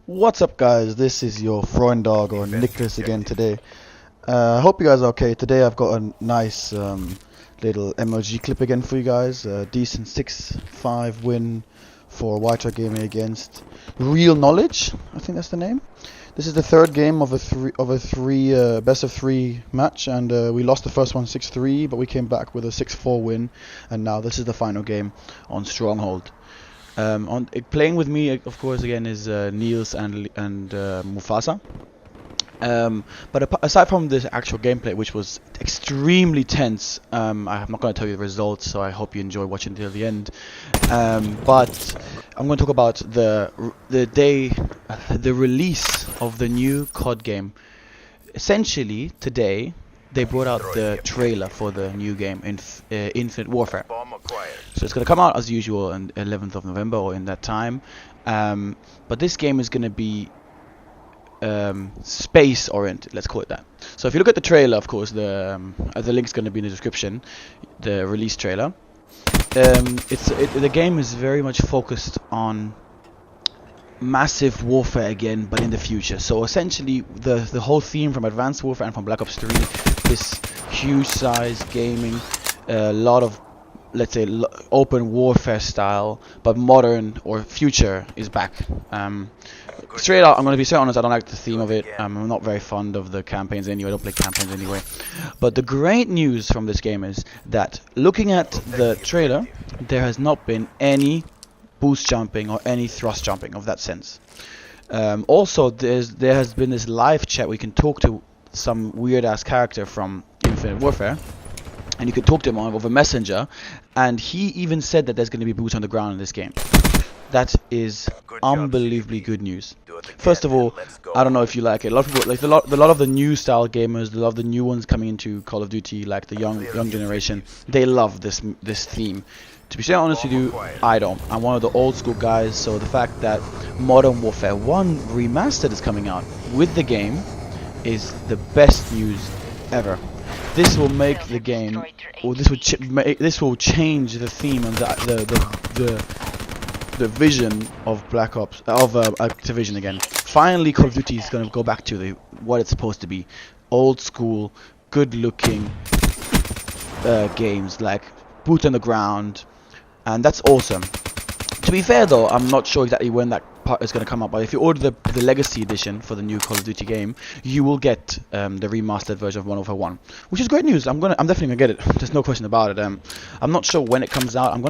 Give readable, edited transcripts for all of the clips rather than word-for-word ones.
What's up, guys? This is your Freundog or Nicholas again today. I hope you guys are okay. Today I've got a nice little MLG clip again for you guys. A decent 6-5 win for White Gaming against Real Knowledge. I think that's the name. This is the third game of a three best of 3 match, and we lost the first one 6-3, but we came back with a 6-4 win, and now this is the final game on Stronghold. Playing with me, of course, again is Niels and Mufasa. But aside from this actual gameplay, which was extremely tense, I'm not going to tell you the results, so I hope you enjoy watching till the end. But I'm going to talk about the release of the new COD game. Essentially, today they brought out the trailer for the new game, Infinite Warfare. So it's going to come out as usual on 11th of November or in that time. But this game is going to be space oriented, let's call it that. So if you look at the trailer, of course, the link's going to be in the description, the release trailer. The game is very much focused on massive warfare again, but in the future. So essentially the whole theme from Advanced Warfare and from Black Ops 3, this huge size gaming, a lot of, let's say, open warfare style, but modern or future is back. Straight out, I'm going to be so honest, I don't like the theme of it. I'm not very fond of the campaigns anyway. I don't play campaigns anyway. But the great news from this game is that, looking at the trailer, there has not been any boost jumping or any thrust jumping of that sense. Also, there has been this live chat where you can talk to some weird ass character from Infinite Warfare, and you can talk to him over Messenger, and he even said that there's going to be boots on the ground in this game. That is unbelievably good news. First of all, I don't know if you like it. A lot of people, like a lot of the new style gamers, a lot of the new ones coming into Call of Duty, like the young generation, they love this theme. To be so honest with you, I don't. I'm one of the old school guys, so the fact that Modern Warfare 1 Remastered is coming out with the game is the best news ever. This will make the game, or this will change the theme and the vision of Black Ops, of Activision again. Finally, Call of Duty is going to go back to what it's supposed to be: old school, good-looking games like boots on the ground. And that's awesome. To be fair though, I'm not sure exactly when that part is going to come up, but if you order the Legacy Edition for the new Call of Duty game, you will get the remastered version of Modern Warfare 1, which is great news. I'm definitely gonna get it. There's no question about it. I'm not sure when it comes out. I'm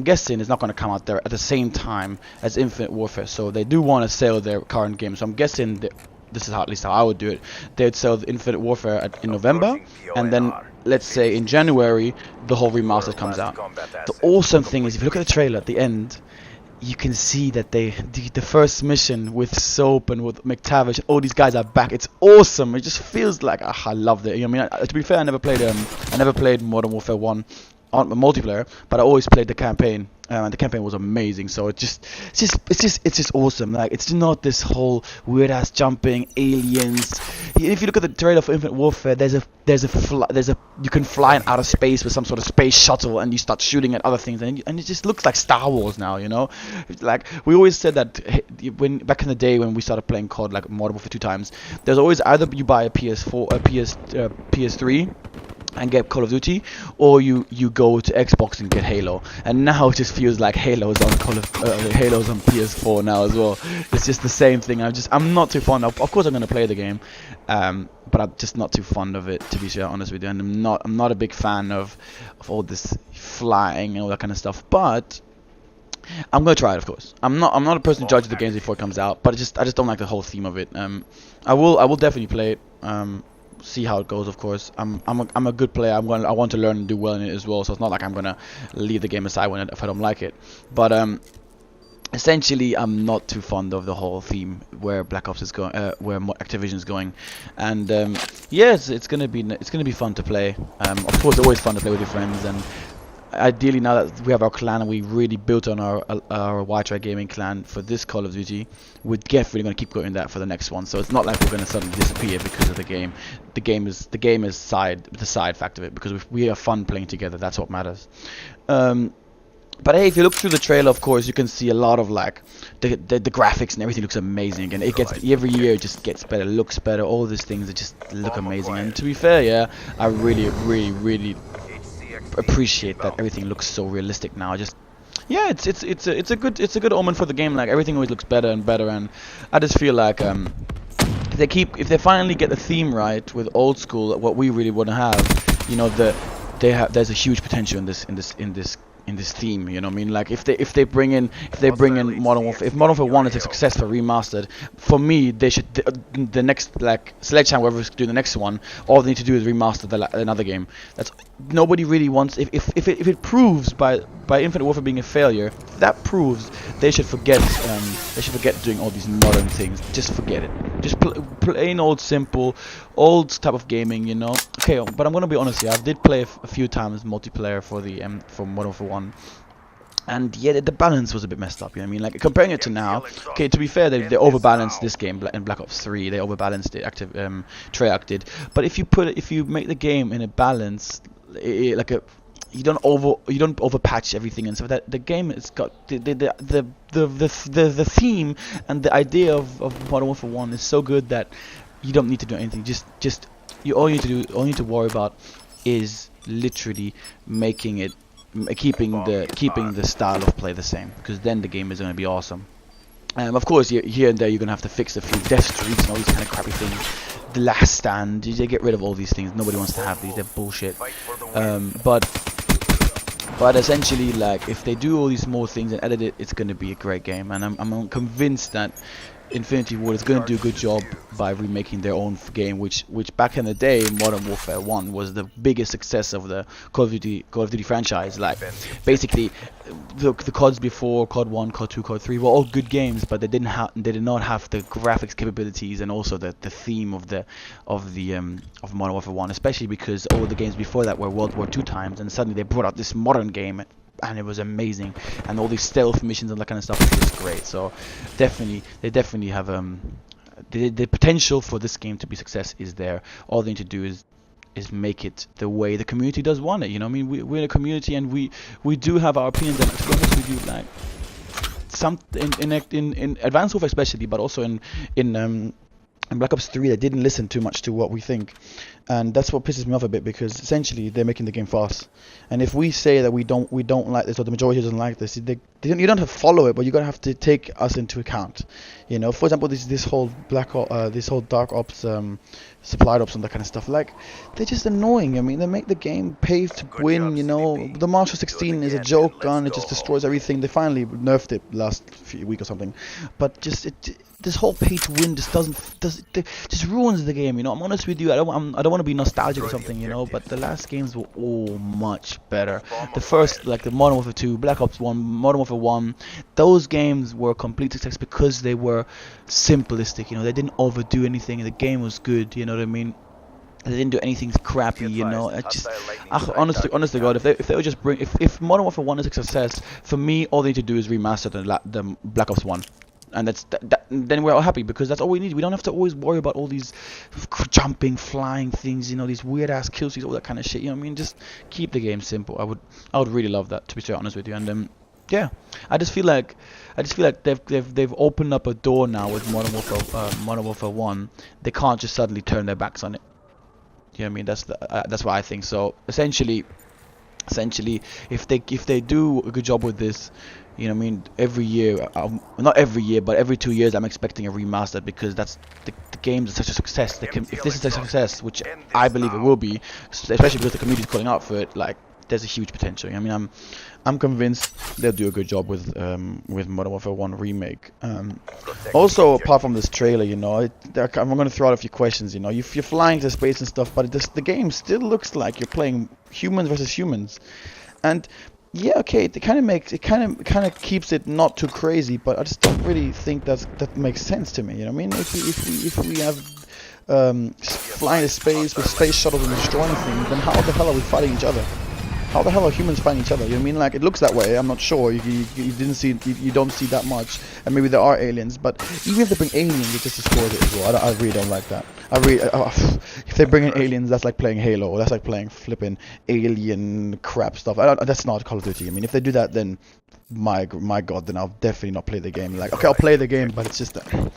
guessing it's not going to come out there at the same time as Infinite Warfare. So they do want to sell their current game. So I'm guessing that this is at least how I would do it. They'd sell the Infinite Warfare in November, and then let's say in January the whole remaster comes out. The awesome thing is, if you look at the trailer at the end, you can see that the first mission with Soap and with McTavish, all these guys are back. It's awesome. It just feels like I loved it. You know what I mean? To be fair, I never played Modern Warfare 1 on multiplayer, but I always played the campaign, and the campaign was amazing. So it's just awesome. Like, it's not this whole weird ass jumping aliens. If you look at the trailer for Infinite Warfare, you can fly in outer space with some sort of space shuttle, and you start shooting at other things, and it just looks like Star Wars now. You know, like we always said that when back in the day when we started playing COD, like Modern Warfare 2 times, there's always either you buy a PS4, PS3. And get Call of Duty, or you go to Xbox and get Halo. And now it just feels like Halo's on Halo's on PS4 now as well. It's just the same thing. I'm not too fond of. Of course, I'm gonna play the game, but I'm just not too fond of it, to be honest with you. And I'm not a big fan of all this flying and all that kind of stuff. But I'm gonna try it, of course. I'm not a person who judges the games before it comes out, but I just don't like the whole theme of it. I will definitely play it. See how it goes, of course. I'm a good player. I want to learn and do well in it as well. So it's not like I'm gonna leave the game aside if I don't like it. But essentially, I'm not too fond of the whole theme where Black Ops is going, where Activision is going. And yes, it's gonna be fun to play. Of course, it's always fun to play with your friends. And ideally, now that we have our clan and we really built on our White Rat Gaming clan for this Call of Duty, we're definitely going to keep going that for the next one. So it's not like we're going to suddenly disappear because of the game. The game is the side fact of it, because we have fun playing together. That's what matters. But hey, if you look through the trailer, of course, you can see a lot of like the graphics and everything looks amazing, and it gets every year it just gets better, looks better. All these things that just look amazing. And to be fair, yeah, I really appreciate that everything looks so realistic now. Just yeah, it's a good omen for the game. Like everything always looks better and better, and I just feel like if they finally get the theme right with old school, what we really want to have, you know, there's a huge potential in this theme, you know what I mean? Like if they bring in Modern Warfare, if Modern Warfare 1 is a success for remastered, for me they should the next, like Sledgehammer, whoever's doing the next one, all they need to do is remaster another game. That's nobody really wants. If it proves by Infinite Warfare being a failure, if that proves they should forget doing all these modern things. Just forget it. Just plain old simple, old type of gaming, you know. Okay, but I'm gonna be honest here. I did play a few times multiplayer for Modern Warfare 1, and yeah, the balance was a bit messed up. You know what I mean? Like comparing it to now. Okay, to be fair, they overbalanced this game in Black Ops 3. They overbalanced it. Treyarch did. But if you make the game in a balance, like a you don't overpatch everything and stuff. That the game has got the theme and the idea of Modern Warfare 1 is so good that you don't need to do anything. Just all you need to worry about is literally keeping the style of play the same, because then the game is going to be awesome. Of course, here and there you're going to have to fix a few death streaks and all these kind of crappy things. The last stand, they get rid of all these things. Nobody wants to have these. They're bullshit. But essentially, like, if they do all these small things and edit it, it's going to be a great game. And I'm convinced that Infinity Ward is going to do a good job by remaking their own game, which back in the day, Modern Warfare 1 was the biggest success of the Call of Duty franchise. Like, basically, the CODs before, COD 1, COD 2, COD 3 were all good games, but they did not have the graphics capabilities and also the theme of Modern Warfare 1, especially because all the games before that were World War II times, and suddenly they brought out this modern game. And it was amazing, and all these stealth missions and that kind of stuff was just great. So they definitely have the potential for this game to be success is there. All they need to do is make it the way the community does want it. You know what I mean? We're a community, and we do have our opinions, and to be honest with you, like some in Advanced Warfare especially, but also in Black Ops 3, they didn't listen too much to what we think, and that's what pisses me off a bit, because essentially they're making the game fast. And if we say that we don't like this, or the majority doesn't like this, you don't have to follow it, but you're gonna have to take us into account. You know, for example, this whole Dark Ops, Supplied Ops and that kind of stuff. Like, they're just annoying. I mean, they make the game pay to win. You know, the Marshall 16 is a joke gun. It just destroys everything. They finally nerfed it last week or something, but this whole pay to win just ruins the game. You know, I'm honest with you. I don't want to be nostalgic or something. You know, but the last games were all much better. The first, like the Modern Warfare 2, Black Ops 1, Modern Warfare 1, those games were a complete success because they were simplistic. You know, they didn't overdo anything, and the game was good. You know what I mean? They didn't do anything crappy, you know. Honestly, God, if they would just if Modern Warfare 1 is a success, for me, all they need to do is remaster the Black Ops 1. And then we're all happy, because that's all we need. We don't have to always worry about all these jumping, flying things, you know, these weird ass kill streaks, all that kind of shit. You know what I mean? Just keep the game simple. I would really love that, to be straight honest with you. And yeah, I just feel like they've opened up a door now with Modern Warfare 1. They can't just suddenly turn their backs on it. You know what I mean? That's what I think. So essentially, if they do a good job with this, you know what I mean, every year, not every year, but every 2 years, I'm expecting a remaster, because that's the games are such a success. If this is a success, which I believe it will be, especially because the community is calling out for it, like, there's a huge potential. I mean, I'm convinced they'll do a good job with Modern Warfare 1 remake. Also, apart from this trailer, you know, I'm going to throw out a few questions. You know, you're flying to space and stuff, but the game still looks like you're playing humans versus humans, and yeah, okay, it kind of keeps it not too crazy, but I just don't really think that makes sense to me. You know what I mean? If we have flying to space with space shuttles and destroying things, then how the hell are we fighting each other? how the hell are humans fighting each other? You know what I mean? Like, it looks that way. I'm not sure. You didn't see, you don't see that much, and maybe there are aliens. But even if they bring aliens, it just destroys it as well. I really don't like that. If they bring in aliens, that's like playing Halo, or that's like playing flipping alien crap stuff. That's not Call of Duty. I mean, if they do that, then my god, then I'll definitely not play the game. Like, okay, I'll play the game, but it's just that.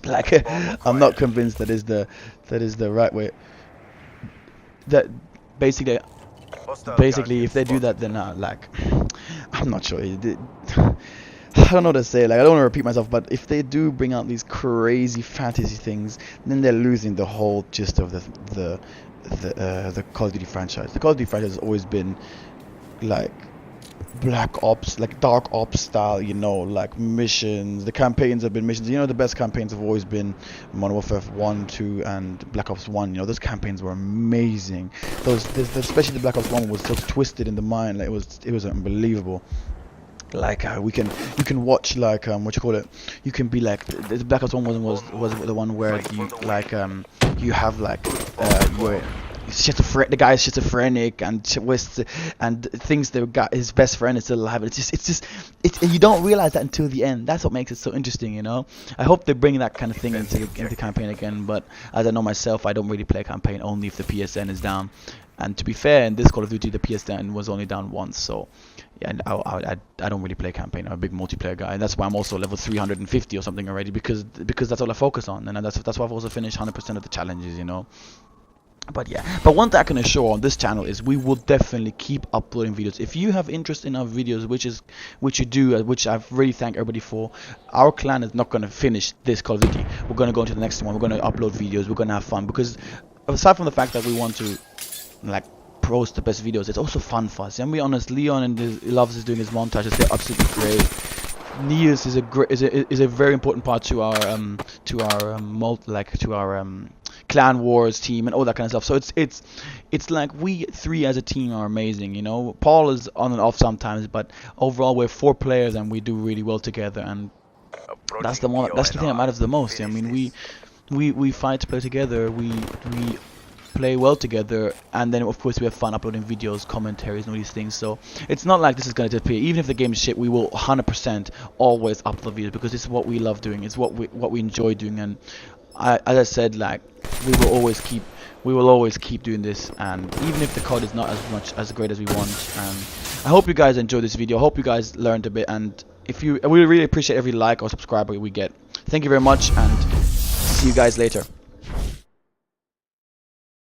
Like, I'm not convinced that is the right way. That basically if they do that, then like, I'm not sure. I don't know what to say. Like, I don't want to repeat myself, but if they do bring out these crazy fantasy things, then they're losing the whole gist of the Call of Duty franchise. The Call of Duty franchise has always been like Black Ops, like Dark Ops style, you know, like missions. The campaigns have been missions. You know, the best campaigns have always been Modern Warfare 1, 2, and Black Ops 1. You know, those campaigns were amazing. Especially the Black Ops 1 was so twisted in the mind. Like, it was unbelievable. Like, you can watch, like, what you call it, you can be like, the Black Ops 1 was the one where you like you have like your the guy is schizophrenic and thinks his best friend is still alive. It's you don't realize that until the end. That's what makes it so interesting, you know. I hope they bring that kind of thing into the campaign again, but as I know myself, I don't really play campaign only if the PSN is down. And to be fair, in this Call of Duty, the PSN was only down once, so yeah, and I don't really play campaign. I'm a big multiplayer guy, and that's why I'm also level 350 or something already, because that's all I focus on, and that's why I've also finished 100% of the challenges, you know. But yeah, but one thing I can assure on this channel is we will definitely keep uploading videos. If you have interest in our videos, which you do, which I've really thanked everybody for, our clan is not going to finish this Call of Duty. We're going to go into the next one. We're going to upload videos. We're going to have fun, because aside from the fact that we want to like post the best videos, it's also fun for us. And be honest, Leon and loves doing his montages. They're absolutely great. Niels is a very important part to our clan wars team and all that kind of stuff. So it's like we three as a team are amazing, you know. Paul is on and off sometimes, but overall we're 4 players and we do really well together, and that's the thing that matters the most. I mean, we fight to play together, we play well together, and then of course we have fun uploading videos, commentaries, and all these things. So it's not like this is going to disappear. Even if the game is shit, we will 100% always upload videos, because it's what we love doing, it's what we enjoy doing. And as I said, like, we will always keep doing this, and even if the code is not as great as we want. I hope you guys enjoyed this video. I hope you guys learned a bit, and we really appreciate every like or subscriber we get. Thank you very much, and see you guys later.